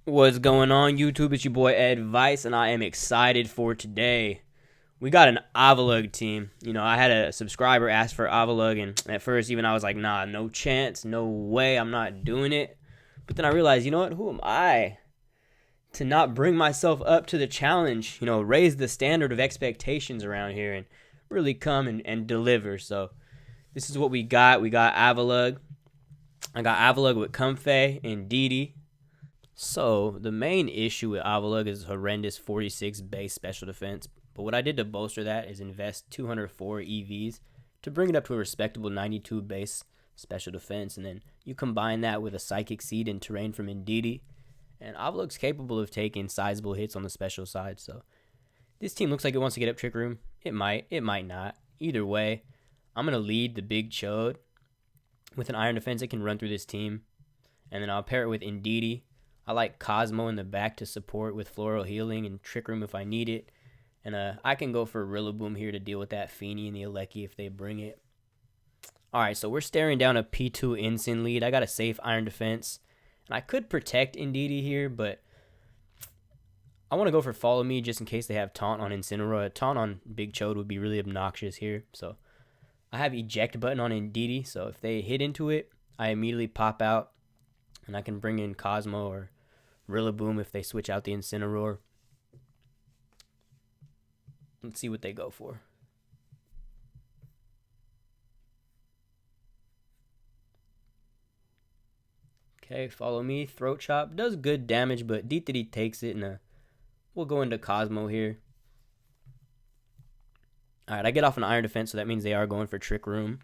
What's going on, YouTube? It's your boy Advice, and I am excited for today. We got an Avalugg team. I had a subscriber ask for Avalugg, and at first, even I was like, nah, no chance, no way, I'm not doing it. But then I realized, you know what? Who am I to not bring myself up to the challenge? Raise the standard of expectations around here and really come and deliver. So, this is what we got. We got Avalugg. I got Avalugg with Comfey and Didi. So, the main issue with Avalugg is horrendous 46 base special defense. But what I did to bolster that is invest 204 EVs to bring it up to a respectable 92 base special defense. And then you combine that with a Psychic Seed and Terrain from Indeedee. And Avalugg's capable of taking sizable hits on the special side. So, this team looks like it wants to get up Trick Room. It might not. Either way, I'm going to lead the Big Chode with an Iron Defense that can run through this team. And then I'll pair it with Indeedee. I like Cosmo in the back to support with Floral Healing and Trick Room if I need it. And I can go for Rillaboom here to deal with that Feeny and the Alecki if they bring it. Alright, so we're staring down a P2 Instant lead. I got a safe Iron Defense. And I could protect Indeedee here, but I want to go for Follow Me just in case they have Taunt on Incineroar. Taunt on Big Chode would be really obnoxious here. So I have Eject button on Indeedee, so if they hit into it, I immediately pop out. And I can bring in Cosmo or Rillaboom if they switch out the Incineroar. Let's see what they go for. Okay, Follow Me. Throat Chop does good damage, but Deethity takes it, and we'll go into Cosmo here. Alright, I get off an Iron Defense, so that means they are going for Trick Room.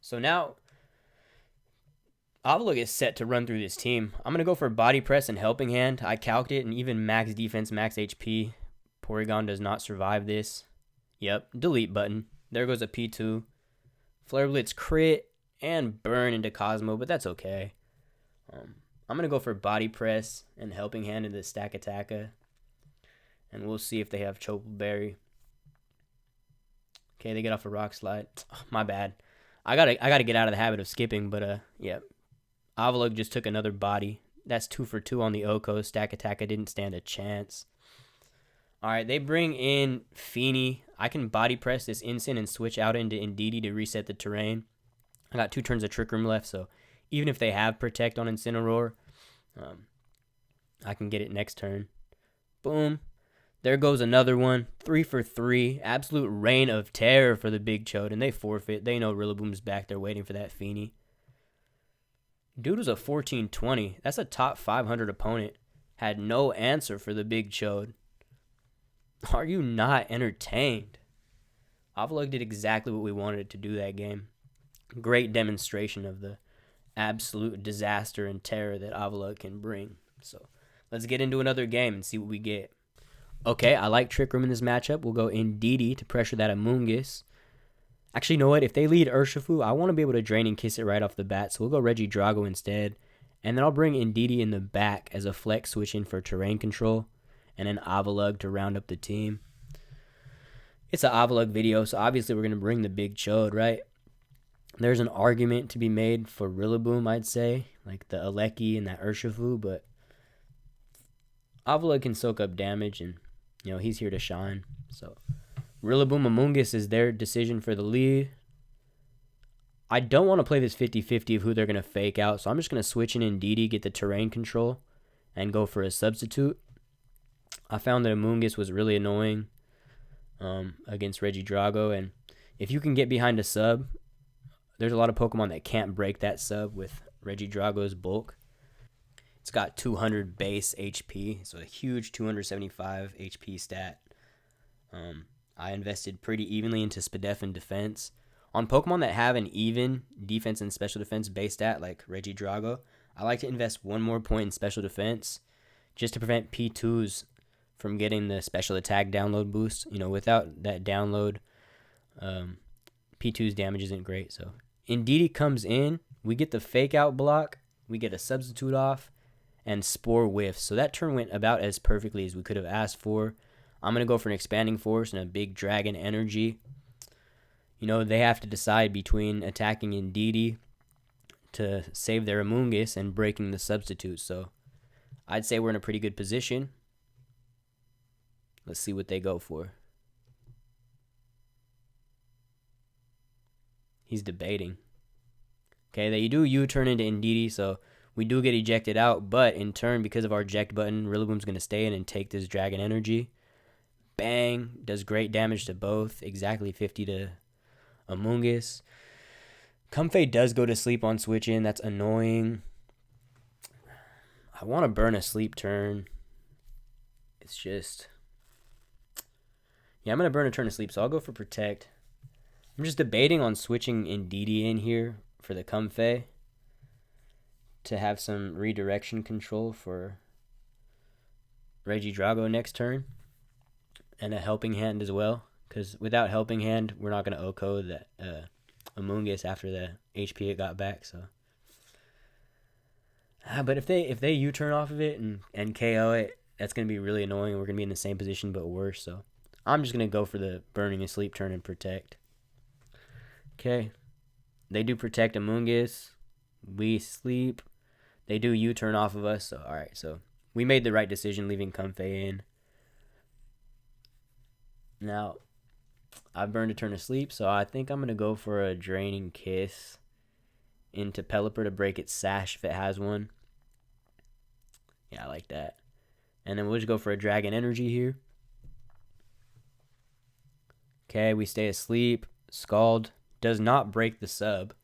So now Avalugg is set to run through this team. I'm going to go for Body Press and Helping Hand. I calced it, and even max defense, max HP. Porygon does not survive this. Yep, delete button. There goes a P2. Flare Blitz crit and burn into Cosmo, but that's okay. I'm going to go for Body Press and Helping Hand into Stack Attacka. And we'll see if they have Chople Berry. Okay, they get off a Rock Slide. Oh, my bad. I gotta get out of the habit of skipping, but yeah. Avalugg just took another body. That's 2 for 2 on the Oko. Stack Attack, I didn't stand a chance. Alright, they bring in Feeny. I can Body Press this Instant and switch out into Indeedee to reset the terrain. I got 2 turns of Trick Room left, so even if they have Protect on Incineroar, I can get it next turn. Boom. There goes another one. 3 for 3. Absolute reign of terror for the Big Chode, and they forfeit. They know Rillaboom's back. They're waiting for that Feeny. Dude was a 14-20. That's a top 500 opponent. Had no answer for the Big Chode. Are you not entertained? Avalugg did exactly what we wanted it to do that game. Great demonstration of the absolute disaster and terror that Avalugg can bring. So let's get into another game and see what we get. Okay, I like Trick Room in this matchup. We'll go Indeedee to pressure that Amoonguss. Actually, you know what? If they lead Urshifu, I want to be able to Drain and Kiss it right off the bat, so we'll go Regidrago instead. And then I'll bring Indeedee in the back as a flex switch in for terrain control, and then Avalugg to round up the team. It's an Avalugg video, so obviously we're going to bring the Big Chode, right? There's an argument to be made for Rillaboom, I'd say, like the Alecki and that Urshifu, but Avalugg can soak up damage, and he's here to shine. So Rillaboom Amoonguss is their decision for the lead. I don't want to play this 50-50 of who they're going to fake out, so I'm just going to switch in Indeedee, get the terrain control, and go for a substitute. I found that Amoonguss was really annoying against Regidrago, and if you can get behind a sub, there's a lot of Pokemon that can't break that sub with Regidrago's bulk. It's got 200 base HP, so a huge 275 HP stat. I invested pretty evenly into Spadef and defense. On Pokemon that have an even defense and special defense base stat, like Regidrago, I like to invest 1 more point in special defense just to prevent P2s from getting the special attack download boost. Without that download, P2's damage isn't great. So Indeedee comes in, we get the fake out block, we get a substitute off, and Spore whiff. So that turn went about as perfectly as we could have asked for. I'm going to go for an Expanding Force and a big Dragon Energy. They have to decide between attacking Indeedee to save their Amoonguss and breaking the substitute. So I'd say we're in a pretty good position. Let's see what they go for. He's debating. Okay, they do U-turn into Indeedee, so we do get ejected out, but in turn, because of our eject button, Rillaboom's going to stay in and take this Dragon Energy. Bang, does great damage to both, exactly 50 to Amoonguss. Comfey does go to sleep on switch in, that's annoying. I want to burn a sleep turn. It's just... yeah, I'm going to burn a turn of sleep, so I'll go for Protect. I'm just debating on switching Indeedee in here for the Comfey to have some redirection control for Regidrago next turn. And a Helping Hand as well, because without Helping Hand, we're not going to OHKO that Amoonguss after the HP it got back. So, but if they U-turn off of it and KO it, that's going to be really annoying. We're going to be in the same position but worse. So I'm just going to go for the burning a sleep turn and Protect. Okay, they do Protect Amoonguss. We sleep. They do U-turn off of us. So all right, so we made the right decision leaving Comfey in. Now, I burned a turn of sleep, so I think I'm going to go for a Draining Kiss into Pelipper to break its Sash if it has one. Yeah, I like that. And then we'll just go for a Dragon Energy here. Okay, we stay asleep. Scald does not break the sub.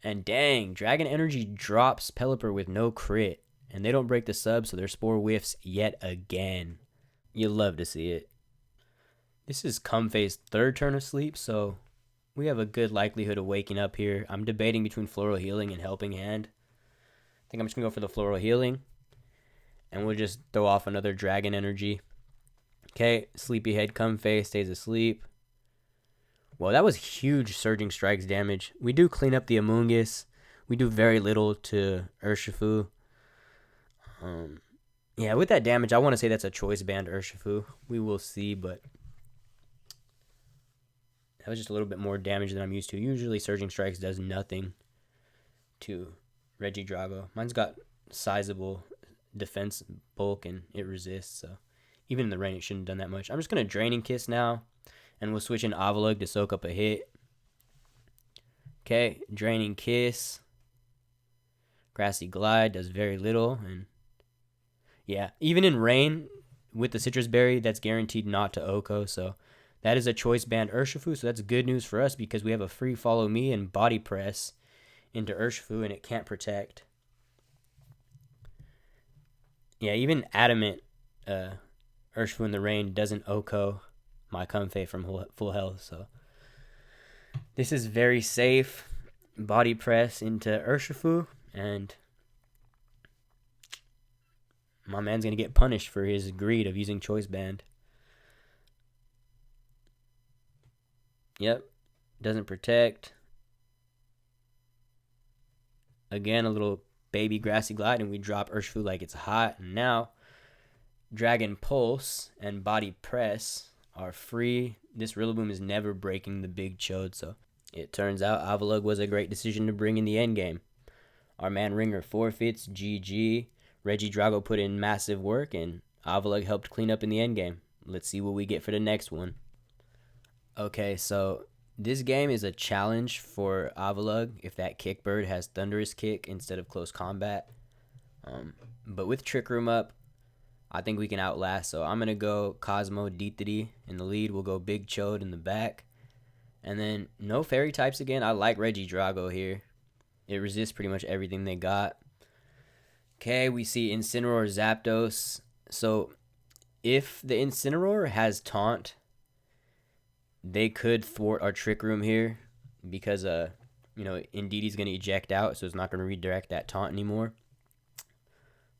And dang, Dragon Energy drops Pelipper with no crit. And they don't break the sub, so their Spore whiffs yet again. You love to see it. This is Comfey's third turn of sleep, so we have a good likelihood of waking up here. I'm debating between Floral Healing and Helping Hand. I think I'm just going to go for the Floral Healing. And we'll just throw off another Dragon Energy. Okay, Sleepyhead Comfey stays asleep. Well, that was huge Surging Strikes damage. We do clean up the Amoonguss. We do very little to Urshifu. Yeah, with that damage, I want to say that's a Choice Band Urshifu. We will see, but... that was just a little bit more damage than I'm used to. Usually Surging Strikes does nothing to Regidrago. Mine's got sizable defense bulk and it resists, so even in the rain it shouldn't have done that much. I'm just going to Draining Kiss now, and we'll switch in Avalugg to soak up a hit. Okay, Draining Kiss. Grassy Glide does very little, and yeah, even in rain with the Citrus Berry, that's guaranteed not to OHKO, so... that is a Choice Band Urshifu, so that's good news for us because we have a free Follow Me and Body Press into Urshifu, and it can't Protect. Yeah, even Adamant Urshifu in the rain doesn't OHKO my Comfey from full health, so this is very safe. Body Press into Urshifu, and my man's going to get punished for his greed of using Choice Band. Yep, doesn't Protect. Again, a little baby Grassy Glide, and we drop Urshifu like it's hot. And now, Dragon Pulse and Body Press are free. This Rillaboom is never breaking the big chode, so it turns out Avalugg was a great decision to bring in the endgame. Our man Ringer forfeits, GG. Regidrago put in massive work, and Avalugg helped clean up in the endgame. Let's see what we get for the next one. Okay, so this game is a challenge for Avalugg if that Kickbird has Thunderous Kick instead of Close Combat. But with Trick Room up, I think we can outlast. So I'm going to go Cosmo Deethity in the lead. We'll go Big Chode in the back. And then no Fairy types again. I like Regidrago here. It resists pretty much everything they got. Okay, we see Incineroar Zapdos. So if the Incineroar has Taunt, they could thwart our Trick Room here because, Indeedee's going to eject out, so it's not going to redirect that Taunt anymore.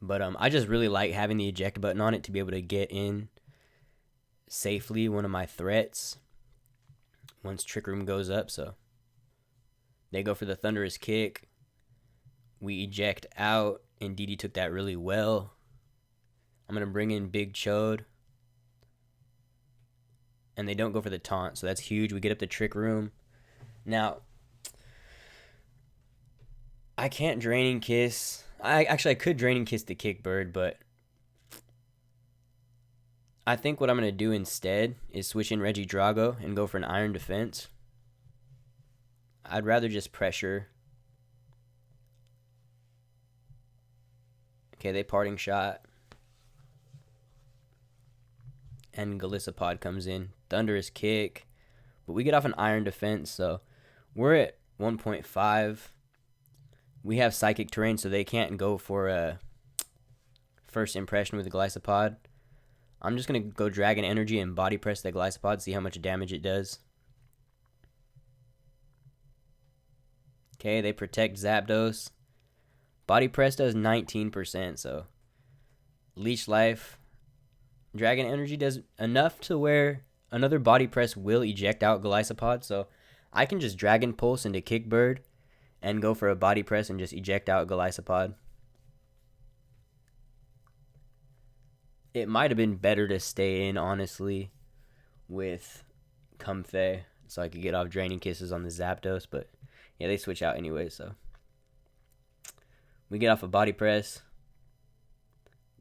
But I just really like having the eject button on it to be able to get in safely one of my threats once Trick Room goes up. So they go for the Thunderous Kick. We eject out. Indeedee took that really well. I'm going to bring in Big Chode. And they don't go for the Taunt, so that's huge. We get up the Trick Room. Now, I can't Draining Kiss I could Draining Kiss the Kickbird, but I think what I'm going to do instead is switch in Reggie Drago and go for an Iron Defense. I'd rather just pressure. Okay, they Parting Shot. And Golisopod comes in. Thunderous Kick. But we get off an Iron Defense, so we're at 1.5. We have Psychic Terrain, so they can't go for a First Impression with the Golisopod. I'm just going to go Dragon Energy and Body Press the Golisopod, see how much damage it does. Okay, they Protect Zapdos. Body Press does 19%, so Leech Life. Dragon Energy does enough to where another Body Press will eject out Golisopod, so I can just Dragon Pulse into Kickbird and go for a Body Press and just eject out Golisopod. It might have been better to stay in, honestly, with Comfey, so I could get off Draining Kisses on the Zapdos, but yeah, they switch out anyway, so. We get off a Body Press.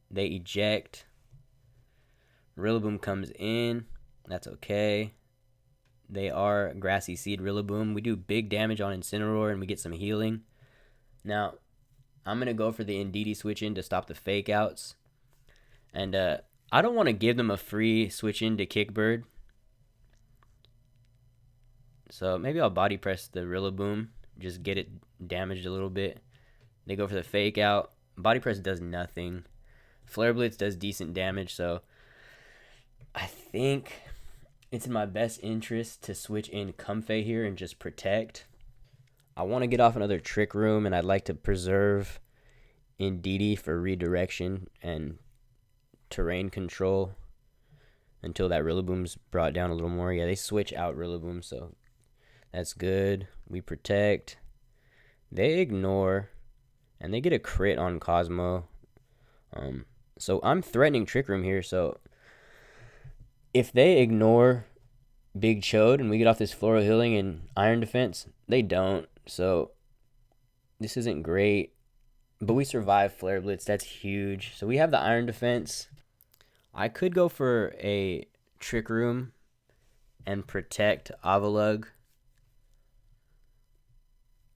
They eject. Rillaboom comes in. That's okay. They are Grassy Seed Rillaboom. We do big damage on Incineroar, and we get some healing. Now, I'm going to go for the Indeedee switch in to stop the fake outs. And I don't want to give them a free switch in to Kickbird. So maybe I'll Body Press the Rillaboom. Just get it damaged a little bit. They go for the fake out. Body Press does nothing. Flare Blitz does decent damage, so I think it's in my best interest to switch in Comfey here and just protect. I want to get off another Trick Room, and I'd like to preserve Indeedee for redirection and terrain control until that Rillaboom's brought down a little more. Yeah, they switch out Rillaboom, so that's good. We protect. They ignore, and they get a crit on Cosmo. So I'm threatening Trick Room here, so if they ignore Big Chode and we get off this Floral Healing and Iron Defense, they don't. So this isn't great, but we survive Flare Blitz. That's huge. So we have the Iron Defense. I could go for a Trick Room and protect Avalugg,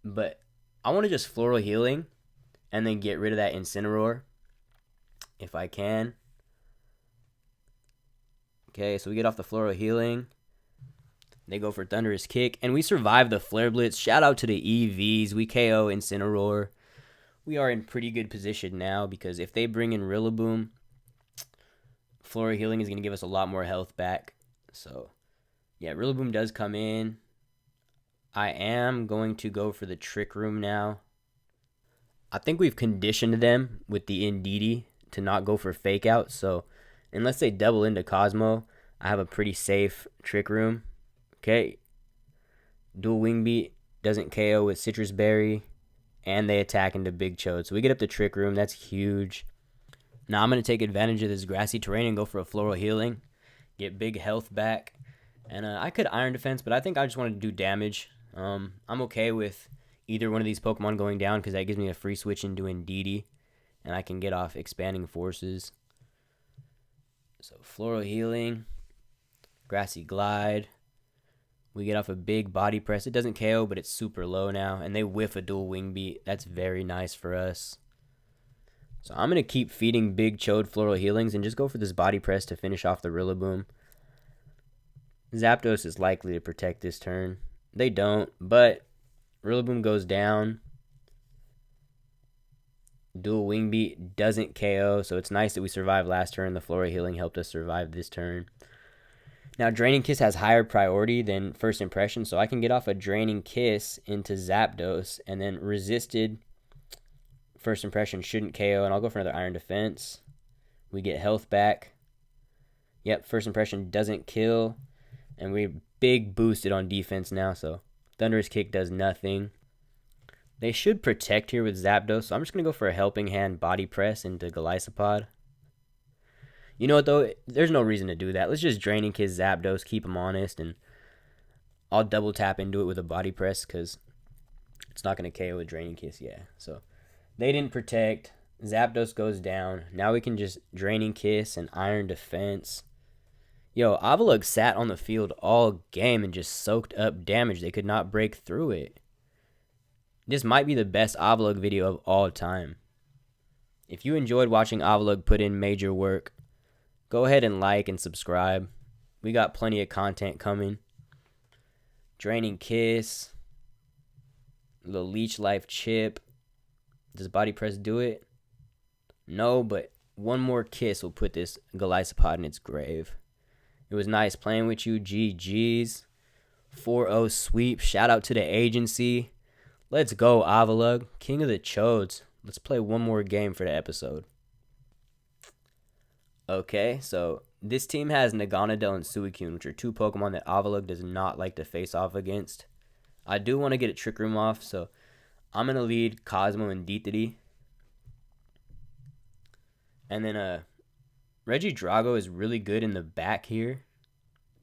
but I want to just Floral Healing and then get rid of that Incineroar if I can. Okay, so we get off the Floral Healing. They go for Thunderous Kick, and we survive the Flare Blitz. Shout out to the EVs. We KO Incineroar. We are in pretty good position now because if they bring in Rillaboom, Floral Healing is going to give us a lot more health back. So, yeah, Rillaboom does come in. I am going to go for the Trick Room now. I think we've conditioned them with the Indeedee to not go for Fake Out. So, unless they double into Cosmo, I have a pretty safe Trick Room. Okay. Dual Wing Beat doesn't KO with Citrus Berry, and they attack into Big Chode. So we get up the Trick Room. That's huge. Now I'm going to take advantage of this grassy terrain and go for a Floral Healing. Get big health back. And I could Iron Defense, but I think I just want to do damage. I'm okay with either one of these Pokemon going down because that gives me a free switch into Indeedee, and I can get off Expanding Forces. So Floral Healing, Grassy Glide. We get off a big Body Press. It doesn't KO, but it's super low now, and they whiff a Dual Wing Beat. That's very nice for us. So I'm going to keep feeding Big Chode Floral Healings and just go for this Body Press to finish off the Rillaboom. Zapdos is likely to protect this turn. They don't, but Rillaboom goes down. Dual Wing Beat doesn't KO, so it's nice that we survived last turn. The Floral Healing helped us survive this turn. Now, Draining Kiss has higher priority than First Impression, so I can get off a Draining Kiss into Zapdos, and then Resisted First Impression shouldn't KO, and I'll go for another Iron Defense. We get health back. Yep, First Impression doesn't kill, and we big boosted on defense now, so Thunderous Kick does nothing. They should protect here with Zapdos, so I'm just going to go for a Helping Hand Body Press into Golisopod. You know what, though? There's no reason to do that. Let's just Draining Kiss Zapdos, keep him honest, and I'll double tap into it with a Body Press because it's not going to KO a Draining Kiss, yeah. So They didn't protect. Zapdos goes down. Now we can just Draining Kiss and Iron Defense. Yo, Avalugg sat on the field all game and just soaked up damage. They could not break through it. This might be the best Avalugg video of all time. If you enjoyed watching Avalugg put in major work, go ahead and like and subscribe. We got plenty of content coming. Draining Kiss. The Leech Life Chip. Does Body Press do it? No, but one more kiss will put this Golisopod in its grave. It was nice playing with you. GG's. 4-0 sweep. Shout out to the agency. Let's go, Avalugg. King of the Chodes. Let's play one more game for the episode. Okay, so this team has Naganadel and Suicune, which are two Pokemon that Avalugg does not like to face off against. I do want to get a Trick Room off, so I'm going to lead Cosmo and Deethity. And then Regidrago is really good in the back here.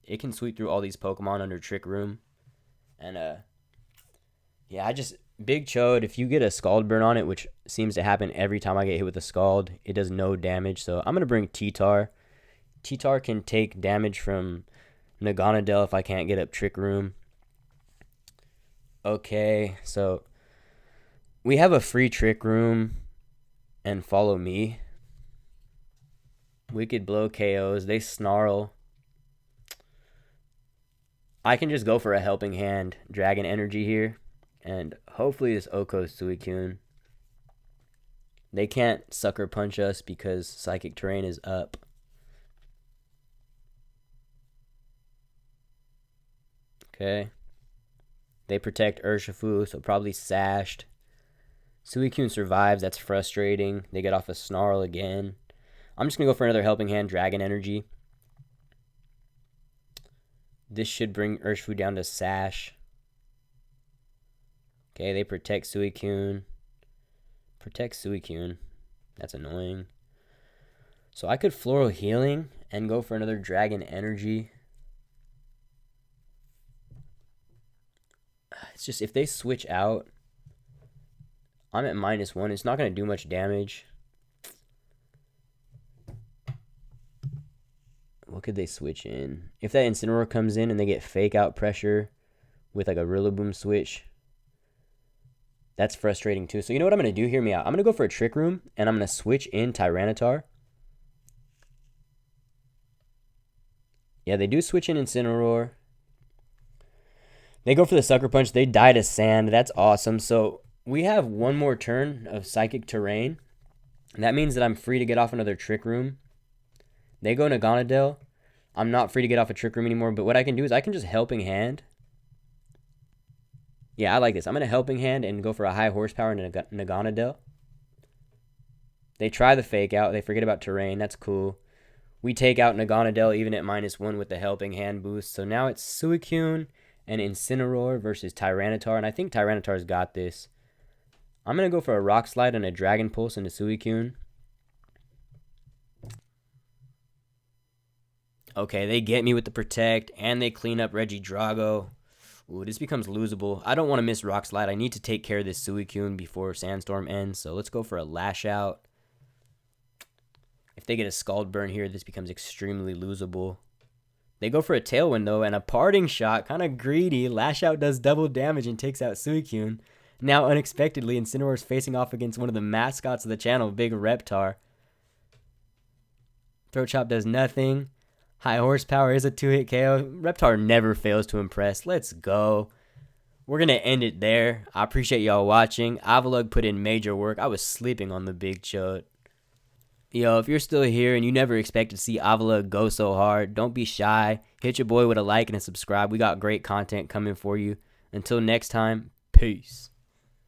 It can sweep through all these Pokemon under Trick Room. And yeah, Big Chode, if you get a Scald Burn on it, which seems to happen every time I get hit with a Scald, it does no damage. So I'm going to bring T-Tar. T-Tar can take damage from Naganadel if I can't get up Trick Room. Okay, so we have a free Trick Room and Follow Me. Wicked Blow KOs. They snarl. I can just go for a Helping Hand Dragon Energy here. And hopefully this Oko Suicune. They can't Sucker Punch us because Psychic Terrain is up. Okay. They protect Urshifu, so probably Sashed. Suicune survives. That's frustrating. They get off a Snarl again. I'm just going to go for another Helping Hand Dragon Energy. This should bring Urshifu down to Sash. Okay, they protect Suicune. Protect Suicune. That's annoying. So I could Floral Healing and go for another Dragon Energy. It's just if they switch out, I'm at -1. It's not going to do much damage. What could they switch in? If that Incineroar comes in and they get Fake Out pressure with like a Rillaboom switch, that's frustrating too. So you know what I'm going to do? Hear me out. I'm going to go for a Trick Room, and I'm going to switch in Tyranitar. Yeah, they do switch in Incineroar. They go for the Sucker Punch. They die to Sand. That's awesome. So we have one more turn of Psychic Terrain. And that means that I'm free to get off another Trick Room. They go Naganadel. I'm not free to get off a Trick Room anymore. But what I can do is I can just Helping Hand. Yeah, I like this. I'm going to Helping Hand and go for a high horsepower Naganadel. They try the Fake Out. They forget about Terrain. That's cool. We take out Naganadel even at -1 with the Helping Hand boost. So now it's Suicune and Incineroar versus Tyranitar. And I think Tyranitar's got this. I'm going to go for a Rock Slide and a Dragon Pulse into Suicune. Okay, they get me with the Protect, and they clean up Regidrago. Ooh, this becomes losable. I don't want to miss Rock Slide. I need to take care of this Suicune before Sandstorm ends. So let's go for a Lash Out. If they get a Scald Burn here, this becomes extremely losable. They go for a Tailwind, though, and a Parting Shot. Kind of greedy. Lash Out does double damage and takes out Suicune. Now, unexpectedly, Incineroar is facing off against one of the mascots of the channel, Big Reptar. Throat Chop does nothing. High Horsepower is a 2-hit KO. Reptar never fails to impress. Let's go. We're going to end it there. I appreciate y'all watching. Avalugg put in major work. I was sleeping on the Big Chode. Yo, if you're still here and you never expect to see Avalugg go so hard, don't be shy. Hit your boy with a like and a subscribe. We got great content coming for you. Until next time, peace.